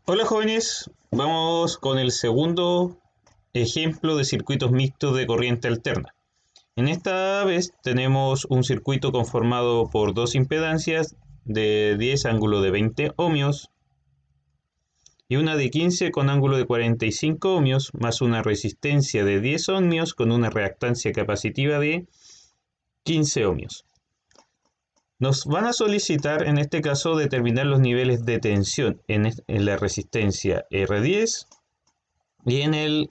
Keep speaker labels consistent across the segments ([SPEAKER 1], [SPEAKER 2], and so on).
[SPEAKER 1] Hola jóvenes, vamos con el segundo ejemplo de circuitos mixtos de corriente alterna. En esta vez tenemos un circuito conformado por dos impedancias de 10 ángulo de 20 ohmios y una de 15 con ángulo de 45 ohmios más una resistencia de 10 ohmios con una reactancia capacitiva de 15 ohmios. Nos van a solicitar en este caso determinar los niveles de tensión en la resistencia R10 y en el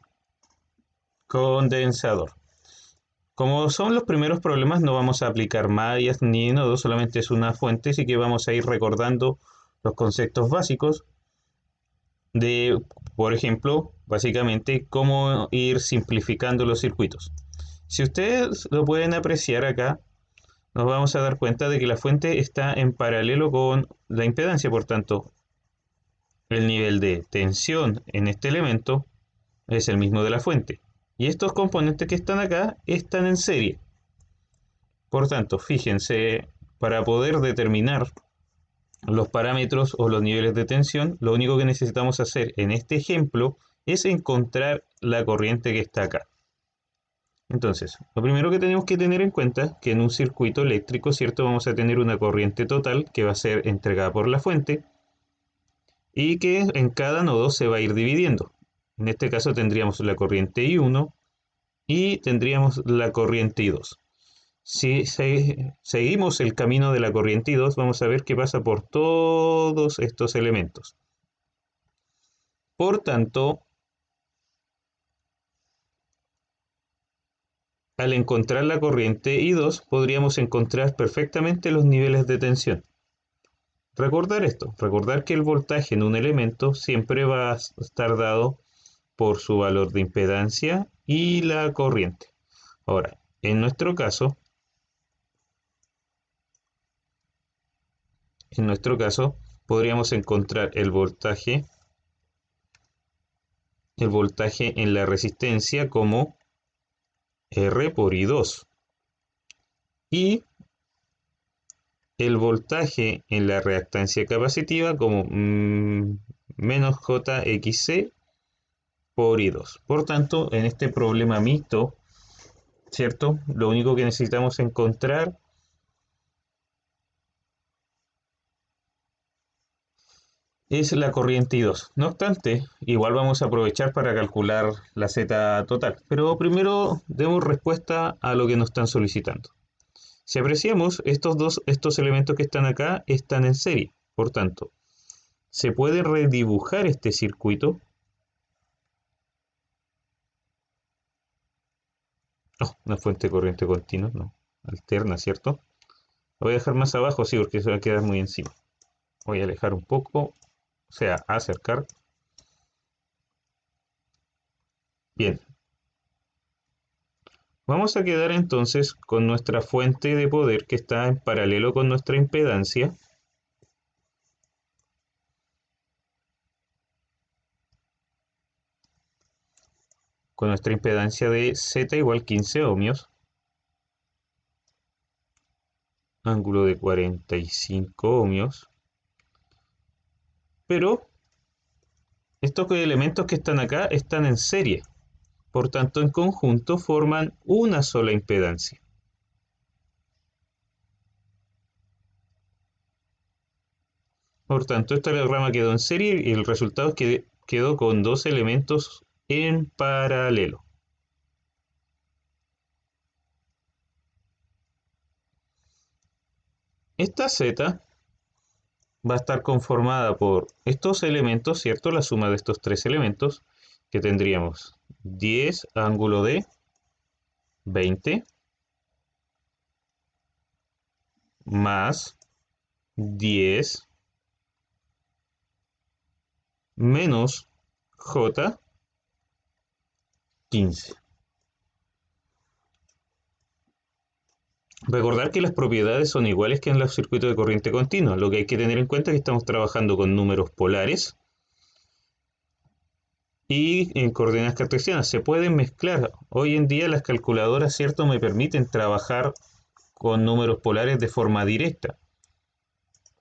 [SPEAKER 1] condensador. Como son los primeros problemas, no vamos a aplicar mallas ni nodos, solamente es una fuente, así que vamos a ir recordando los conceptos básicos de, por ejemplo, básicamente cómo ir simplificando los circuitos. Si ustedes lo pueden apreciar acá, nos vamos a dar cuenta de que la fuente está en paralelo con la impedancia, por tanto, el nivel de tensión en este elemento es el mismo de la fuente. Y estos componentes que están acá están en serie. Por tanto, fíjense, para poder determinar los parámetros o los niveles de tensión, lo único que necesitamos hacer en este ejemplo es encontrar la corriente que está acá. Entonces, lo primero que tenemos que tener en cuenta es que en un circuito eléctrico, ¿cierto? Vamos a tener una corriente total que va a ser entregada por la fuente y que en cada nodo se va a ir dividiendo. En este caso tendríamos la corriente I1 y tendríamos la corriente I2. Si seguimos el camino de la corriente I2, vamos a ver qué pasa por todos estos elementos. Por tanto, al encontrar la corriente I2, podríamos encontrar perfectamente los niveles de tensión. Recordar esto, recordar que el voltaje en un elemento siempre va a estar dado por su valor de impedancia y la corriente. Ahora, en nuestro caso, podríamos encontrar el voltaje en la resistencia como R por I2 y el voltaje en la reactancia capacitiva como menos JXC por I2. Por tanto, en este problema mixto, ¿cierto? Lo único que necesitamos encontrar es la corriente I2. No obstante, igual vamos a aprovechar para calcular la Z total. Pero primero demos respuesta a lo que nos están solicitando. Si apreciamos, estos elementos que están acá están en serie. Por tanto, se puede redibujar este circuito. Oh, una fuente de corriente continua, no, alterna, ¿cierto? Lo voy a dejar más abajo, sí, porque se va a quedar muy encima. Voy a alejar un poco, o sea, acercar. Bien, vamos a quedar entonces con nuestra fuente de poder que está en paralelo con nuestra impedancia. Con nuestra impedancia de Z igual 15 ohmios. Ángulo de 45 ohmios. Pero estos elementos que están acá están en serie. Por tanto, en conjunto forman una sola impedancia. Por tanto, esta diagrama quedó en serie y el resultado es que quedó con dos elementos en paralelo. Esta Z va a estar conformada por estos elementos, ¿cierto? La suma de estos tres elementos, que tendríamos 10 ángulo de 20 más 10 menos J 15. Recordar que las propiedades son iguales que en los circuitos de corriente continua. Lo que hay que tener en cuenta es que estamos trabajando con números polares y en coordenadas cartesianas. Se pueden mezclar. Hoy en día las calculadoras, ¿cierto?, me permiten trabajar con números polares de forma directa.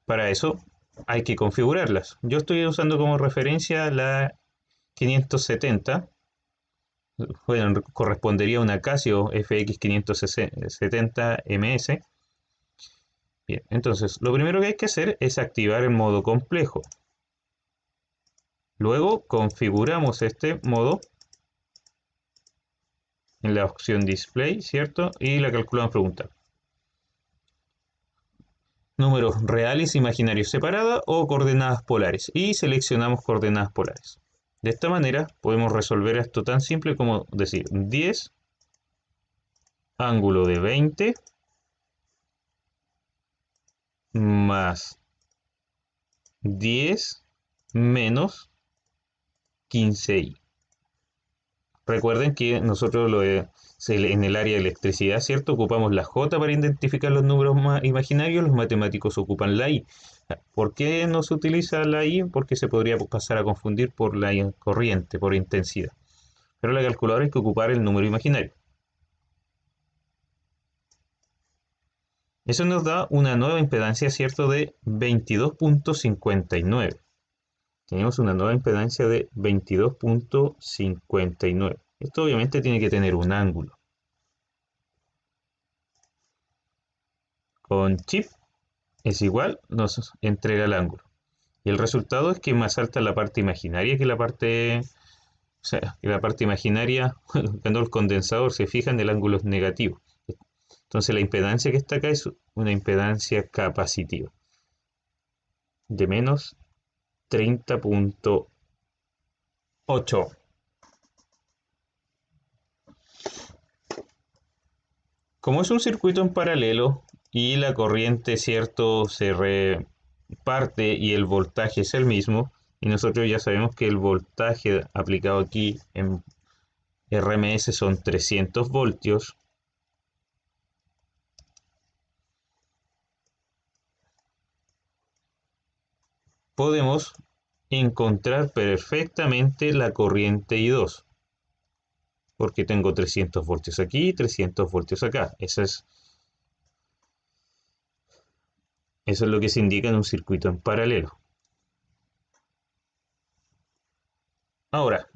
[SPEAKER 1] Para eso hay que configurarlas. Yo estoy usando como referencia la 570. Bueno, correspondería a una Casio FX 570 MS. Bien, entonces lo primero que hay que hacer es activar el modo complejo. Luego configuramos este modo en la opción Display, ¿cierto? Y la calculamos pregunta. Números reales, imaginarios separados o coordenadas polares. Y seleccionamos coordenadas polares. De esta manera podemos resolver esto tan simple como decir 10 ángulo de 20 más 10 menos 15i. Recuerden que nosotros en el área de electricidad, ¿cierto? Ocupamos la J para identificar los números imaginarios, los matemáticos ocupan la I. ¿Por qué no se utiliza la I? Porque se podría pasar a confundir por la corriente, por intensidad. Pero la calculadora hay que ocupar el número imaginario. Eso nos da una nueva impedancia, ¿cierto? De 22.59. Tenemos una nueva impedancia de 22.59. Esto obviamente tiene que tener un ángulo. Con chip es igual, nos entrega el ángulo. Y el resultado es que es más alta la parte imaginaria que la parte, o sea, que la parte imaginaria, cuando el condensador se fija en el ángulo es negativo. Entonces la impedancia que está acá es una impedancia capacitiva de menos 30.8. Como es un circuito en paralelo y la corriente, cierto, se reparte y el voltaje es el mismo, y nosotros ya sabemos que el voltaje aplicado aquí en RMS son 300 voltios, podemos encontrar perfectamente la corriente I2, porque tengo 300 voltios aquí y 300 voltios acá. Eso es lo que se indica en un circuito en paralelo. Ahora,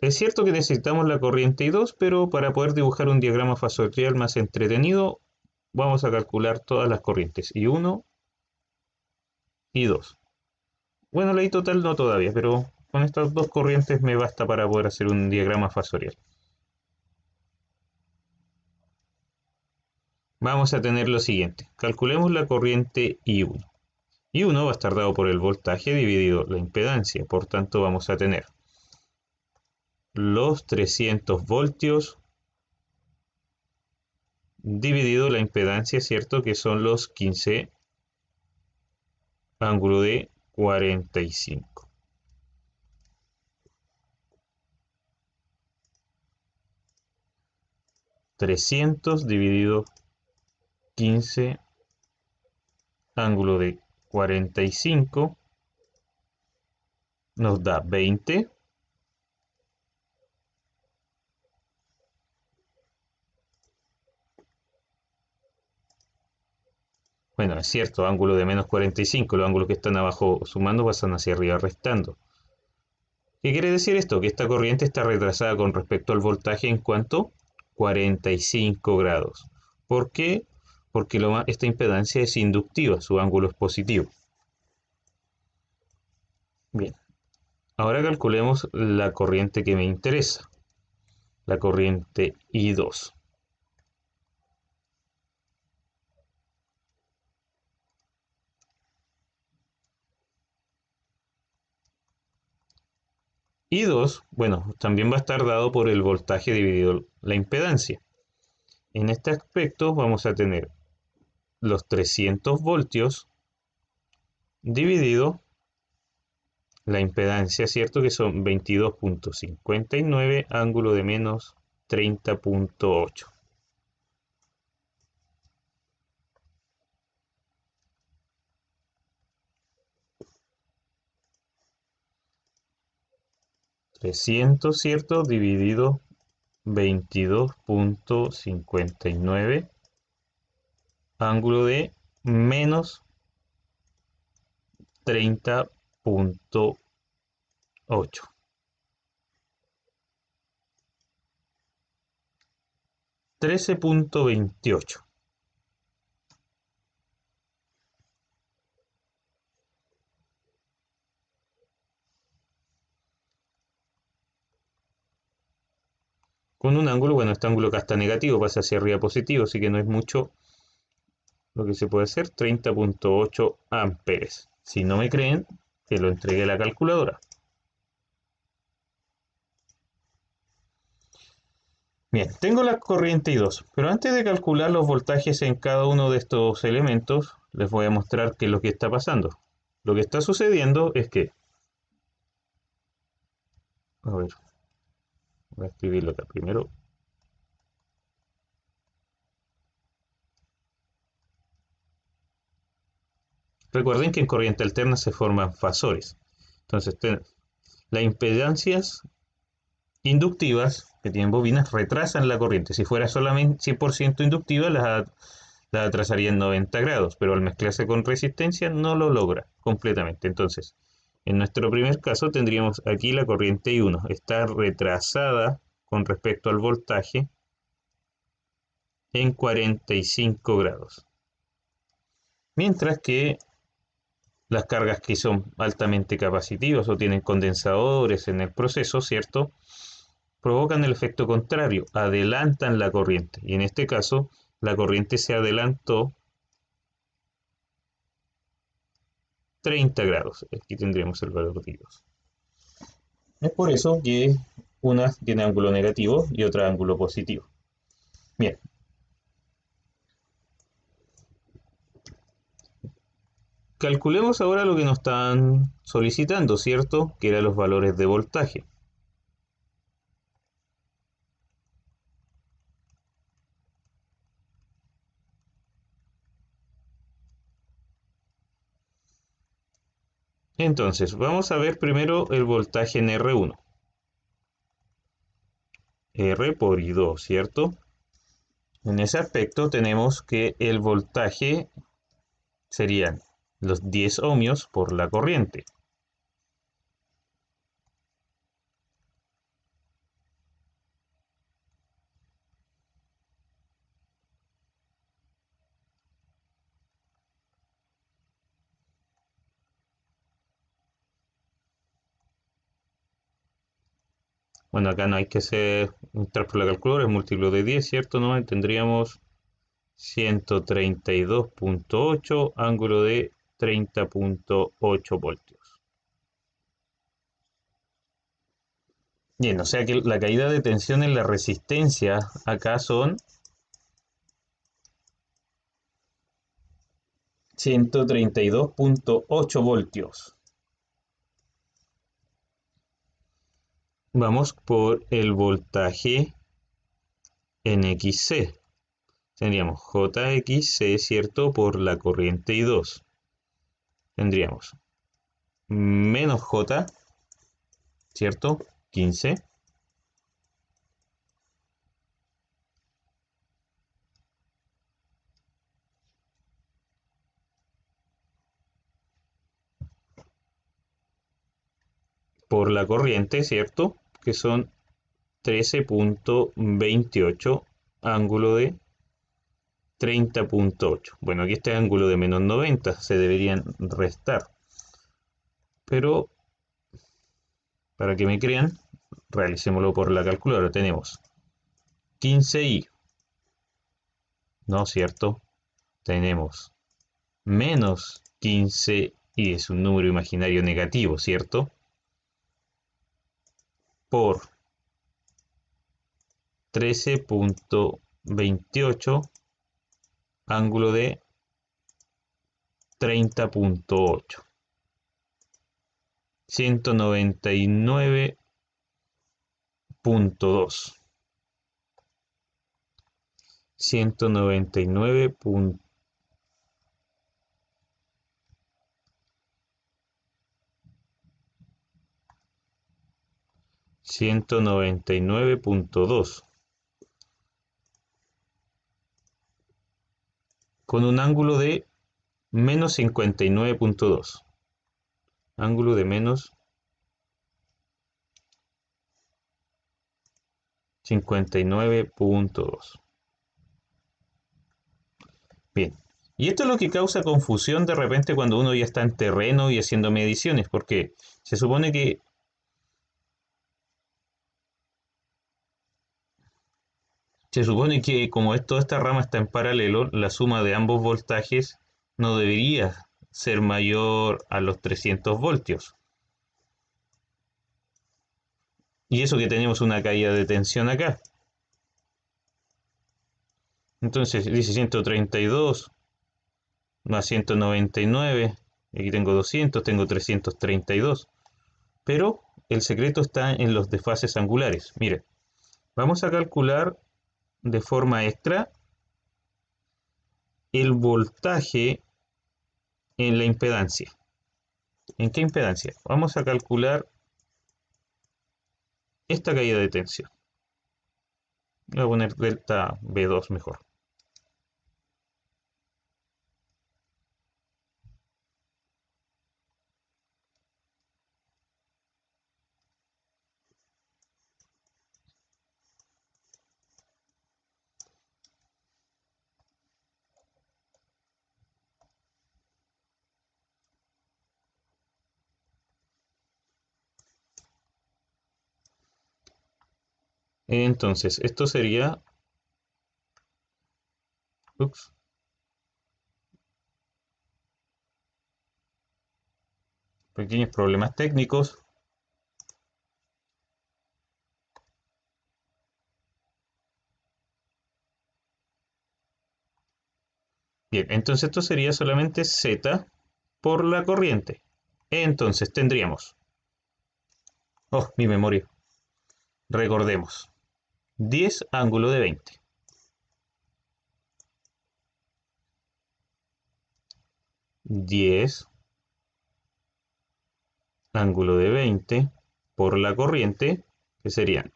[SPEAKER 1] es cierto que necesitamos la corriente I2, pero para poder dibujar un diagrama fasorial más entretenido, vamos a calcular todas las corrientes, I1, I2. Bueno, la I total no todavía, pero con estas dos corrientes me basta para poder hacer un diagrama fasorial. Vamos a tener lo siguiente. Calculemos la corriente I1. I1 va a estar dado por el voltaje dividido la impedancia. Por tanto, vamos a tener los 300 voltios dividido la impedancia, ¿cierto? Que son los 15 ángulo de 45. Trescientos dividido 15 ángulo de 45 nos da 20. Bueno, es cierto, ángulo de menos 45, los ángulos que están abajo sumando pasan hacia arriba restando. ¿Qué quiere decir esto? Que esta corriente está retrasada con respecto al voltaje en cuanto 45 grados. ¿Por qué? Porque esta impedancia es inductiva, su ángulo es positivo. Bien, ahora calculemos la corriente que me interesa, la corriente I2. I2, bueno, también va a estar dado por el voltaje dividido la impedancia. En este aspecto vamos a tener los 300 voltios dividido la impedancia, ¿cierto? Que son 22.59 ángulo de menos 30.8. $300, ¿cierto? Dividido 22.59 ángulo de menos 30.8. $13.28. Con un ángulo, bueno, este ángulo acá está negativo, pasa hacia arriba positivo, así que no es mucho lo que se puede hacer, 30.8 amperes. Si no me creen, que lo entregue a la calculadora. Bien, tengo la corriente I2, pero antes de calcular los voltajes en cada uno de estos elementos, les voy a mostrar qué es lo que está pasando. Lo que está sucediendo es que, a ver, voy a escribirlo acá primero. Recuerden que en corriente alterna se forman fasores. Entonces, las impedancias inductivas que tienen bobinas retrasan la corriente. Si fuera solamente 100% inductiva, la atrasaría en 90 grados, pero al mezclarse con resistencia no lo logra completamente. Entonces, en nuestro primer caso tendríamos aquí la corriente I1. Está retrasada con respecto al voltaje en 45 grados. Mientras que las cargas que son altamente capacitivas o tienen condensadores en el proceso, ¿cierto?, provocan el efecto contrario, adelantan la corriente. Y en este caso, la corriente se adelantó 30 grados. Aquí tendremos el valor de Dios. Es por eso que una tiene ángulo negativo y otra ángulo positivo. Bien. Calculemos ahora lo que nos están solicitando, ¿cierto? Que eran los valores de voltaje. Entonces, vamos a ver primero el voltaje en R1. R por I2, ¿cierto? En ese aspecto tenemos que el voltaje serían los 10 ohmios por la corriente. Bueno, acá no hay que entrar por la calculadora, es múltiplo de 10, ¿cierto? ¿No? Tendríamos 132.8, ángulo de 30.8 voltios. Bien, o sea que la caída de tensión en la resistencia acá son 132.8 voltios. Vamos por el voltaje en XC. Tendríamos JXC, ¿cierto? Por la corriente I2. Tendríamos menos J, ¿cierto? 15. Por la corriente, ¿cierto? Que son 13.28, ángulo de 30.8. Bueno, aquí este ángulo de menos 90, se deberían restar. Pero, para que me crean, realicémoslo por la calculadora. Tenemos 15i, ¿no es cierto? Tenemos menos 15i, es un número imaginario negativo, ¿cierto? Por 13.28, ángulo de 30.8. 199.2. 199. 199.2 con un ángulo de menos 59.2. ángulo de menos 59.2. Bien. Y esto es lo que causa confusión de repente cuando uno ya está en terreno y haciendo mediciones, porque se supone que como toda esta rama está en paralelo, la suma de ambos voltajes no debería ser mayor a los 300 voltios. Y eso que tenemos una caída de tensión acá. Entonces dice 132 más 199. Aquí tengo 200, tengo 332. Pero el secreto está en los desfases angulares. Mire, vamos a calcular de forma extra el voltaje en la impedancia. ¿En qué impedancia? Vamos a calcular esta caída de tensión. Voy a poner delta B2 mejor. Entonces, esto sería... Ups, pequeños problemas técnicos. Bien, entonces esto sería solamente Z por la corriente. Entonces tendríamos... Oh, mi memoria. Recordemos. 10 ángulo de 20. 10 ángulo de 20 por la corriente, que serían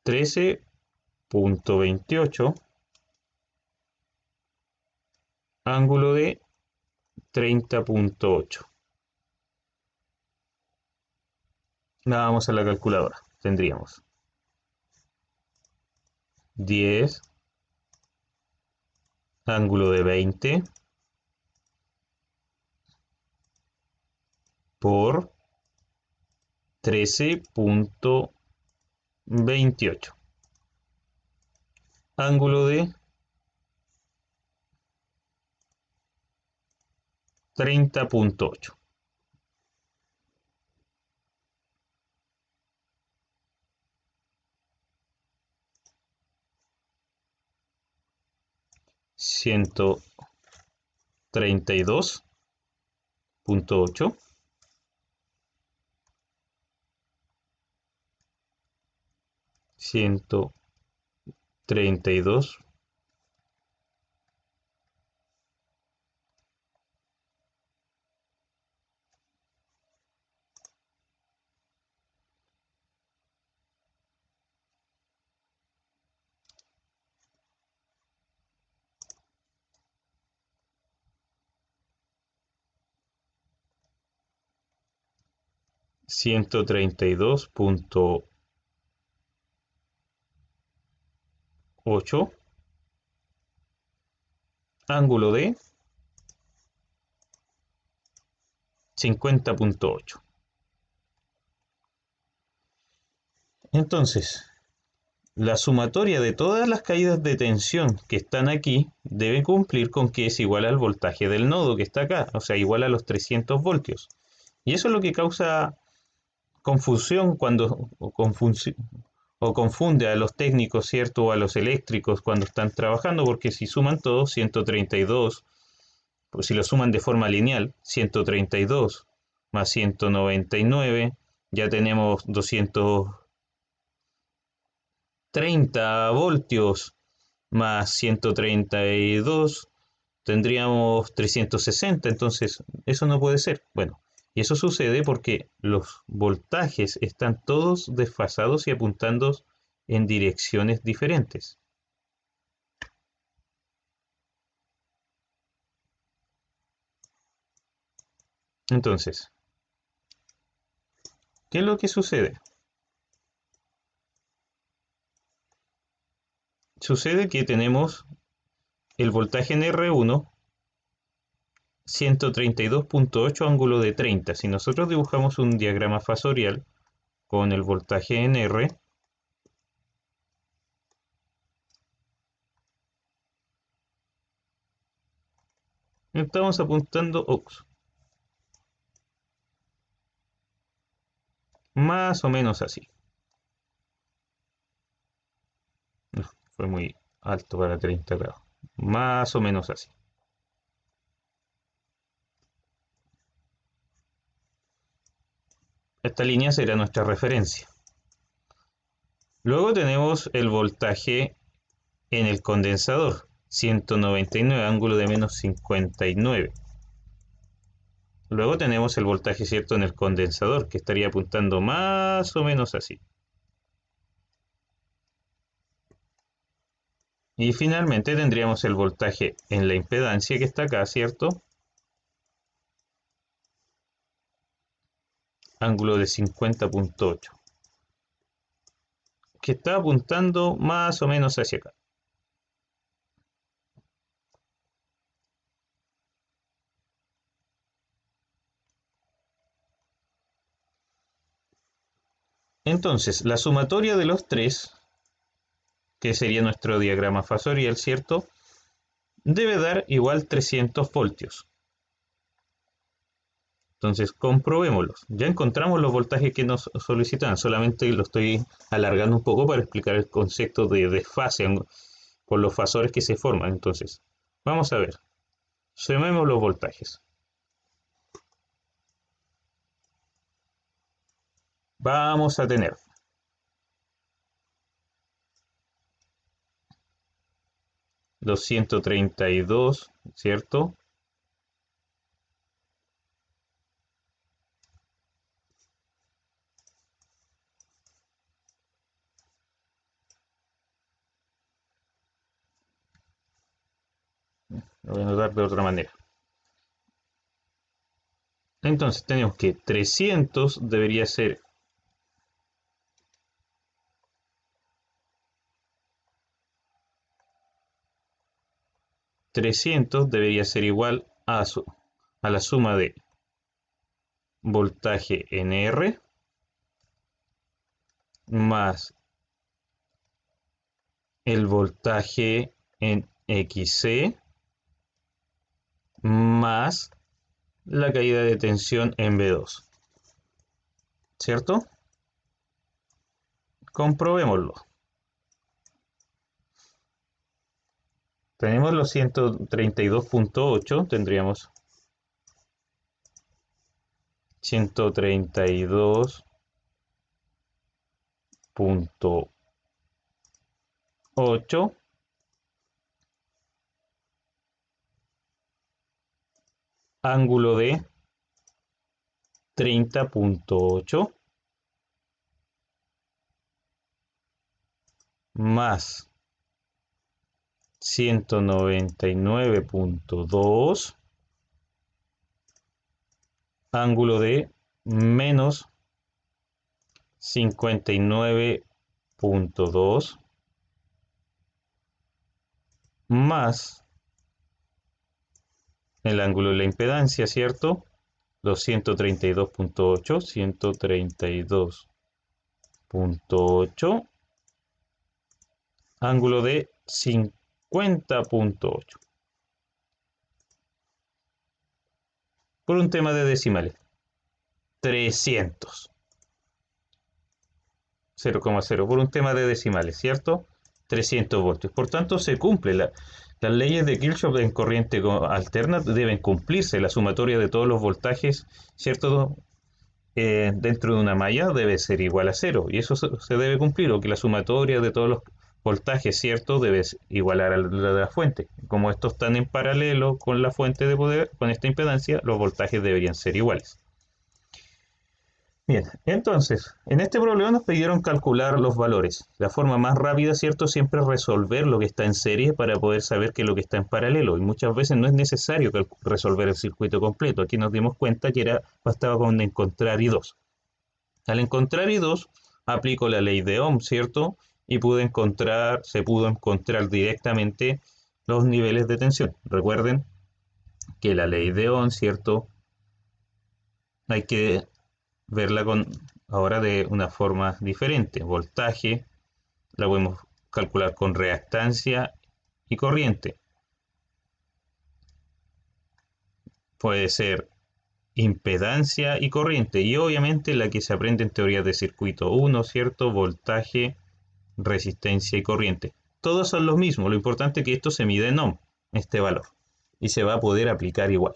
[SPEAKER 1] 13.28 ángulo de 30.8. Vamos a la calculadora. Tendríamos 10 ángulo de 20 por 13.28 ángulo de 30.8. 132.8 132 132.8 ángulo de 50.8. Entonces, la sumatoria de todas las caídas de tensión que están aquí debe cumplir con que es igual al voltaje del nodo que está acá, o sea, igual a los 300 voltios. Y eso es lo que causa confusión o confunde a los técnicos, ¿cierto? O a los eléctricos cuando están trabajando, porque si suman todos, 132, pues si lo suman de forma lineal, 132 más 199, ya tenemos 230 voltios más 132, tendríamos 360, entonces eso no puede ser. Bueno, y eso sucede porque los voltajes están todos desfasados y apuntando en direcciones diferentes. Entonces, ¿qué es lo que sucede? Sucede que tenemos el voltaje en R1, 132.8 ángulo de 30. Si nosotros dibujamos un diagrama fasorial con el voltaje en R, estamos apuntando más o menos así. No, fue muy alto para 30 grados. Más o menos así. Esta línea será nuestra referencia. Luego tenemos el voltaje en el condensador, 199, ángulo de menos 59. Luego tenemos el voltaje cierto en el condensador, que estaría apuntando más o menos así. Y finalmente tendríamos el voltaje en la impedancia que está acá, ¿cierto? Ángulo de 50.8. Que está apuntando más o menos hacia acá. Entonces, la sumatoria de los tres, que sería nuestro diagrama fasorial, ¿cierto? Debe dar igual 300 voltios. Entonces, comprobémoslos. Ya encontramos los voltajes que nos solicitan, solamente lo estoy alargando un poco para explicar el concepto de desfase por los fasores que se forman. Entonces, vamos a ver. Sumemos los voltajes. Vamos a tener 232, ¿cierto? Lo voy a anotar de otra manera. Entonces tenemos que 300 debería ser igual a la suma de voltaje en R más el voltaje en XC más la caída de tensión en B2. ¿Cierto? Comprobémoslo. Tenemos los 132.8, tendríamos 132.8 ángulo de 30.8 más 199.2 ángulo de menos 59.2 más el ángulo de la impedancia, ¿cierto? Los 132.8, 132.8 ángulo de 50.8. Por un tema de decimales. 300. 0,0 por un tema de decimales, ¿cierto? 300 voltios. Por tanto, se cumple las leyes de Kirchhoff en corriente alterna deben cumplirse. La sumatoria de todos los voltajes, ¿cierto? Dentro de una malla debe ser igual a 0. Y eso se debe cumplir, o que la sumatoria de todos los voltajes, ¿cierto? Debe igualar a la de la fuente. Como estos están en paralelo con la fuente de poder, con esta impedancia, los voltajes deberían ser iguales. Bien, entonces, en este problema nos pidieron calcular los valores. La forma más rápida, ¿cierto? Siempre es resolver lo que está en serie para poder saber qué es lo que está en paralelo. Y muchas veces no es necesario resolver el circuito completo. Aquí nos dimos cuenta que bastaba con encontrar I2. Al encontrar I2, aplico la ley de Ohm, ¿cierto? Y se pudo encontrar directamente los niveles de tensión. Recuerden que la ley de Ohm, ¿cierto? Hay que verla ahora de una forma diferente. Voltaje la podemos calcular con reactancia y corriente. Puede ser impedancia y corriente. Y obviamente la que se aprende en teoría de circuito 1, ¿cierto? Voltaje, resistencia y corriente. Todos son los mismos. Lo importante es que esto se mide en ohm, este valor. Y se va a poder aplicar igual.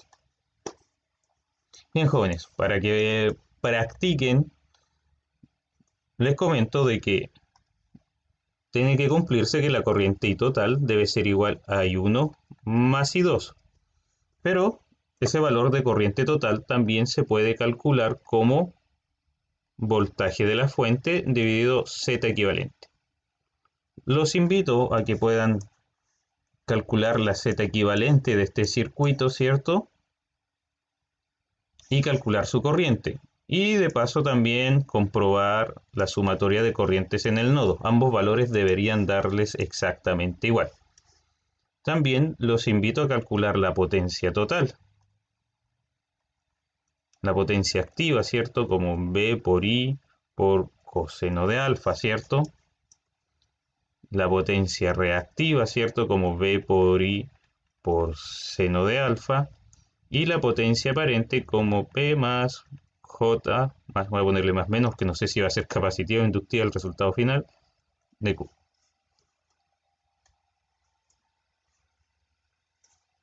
[SPEAKER 1] Bien, jóvenes, para que practiquen, les comento de que tiene que cumplirse que la corriente I total debe ser igual a I1 más I2. Pero ese valor de corriente total también se puede calcular como voltaje de la fuente dividido Z equivalente. Los invito a que puedan calcular la Z equivalente de este circuito, ¿cierto? Y calcular su corriente. Y de paso también comprobar la sumatoria de corrientes en el nodo. Ambos valores deberían darles exactamente igual. También los invito a calcular la potencia total. La potencia activa, ¿cierto? Como B por I por coseno de alfa, ¿cierto? La potencia reactiva, ¿cierto? Como B por I por seno de alfa. Y la potencia aparente como P más J, más voy a ponerle más menos, que no sé si va a ser capacitiva o inductiva el resultado final, de Q.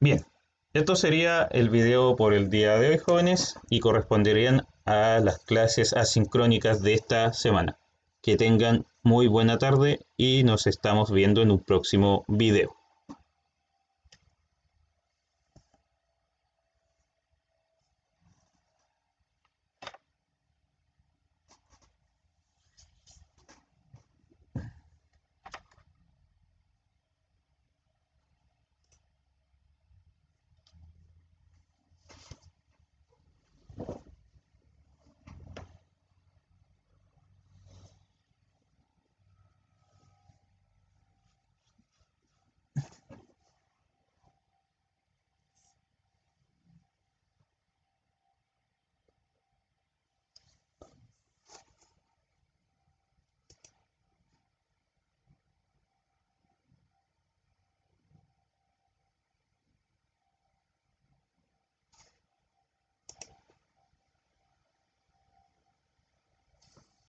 [SPEAKER 1] Bien, esto sería el video por el día de hoy, jóvenes, y corresponderían a las clases asincrónicas de esta semana. Que tengan muy buena tarde y nos estamos viendo en un próximo video.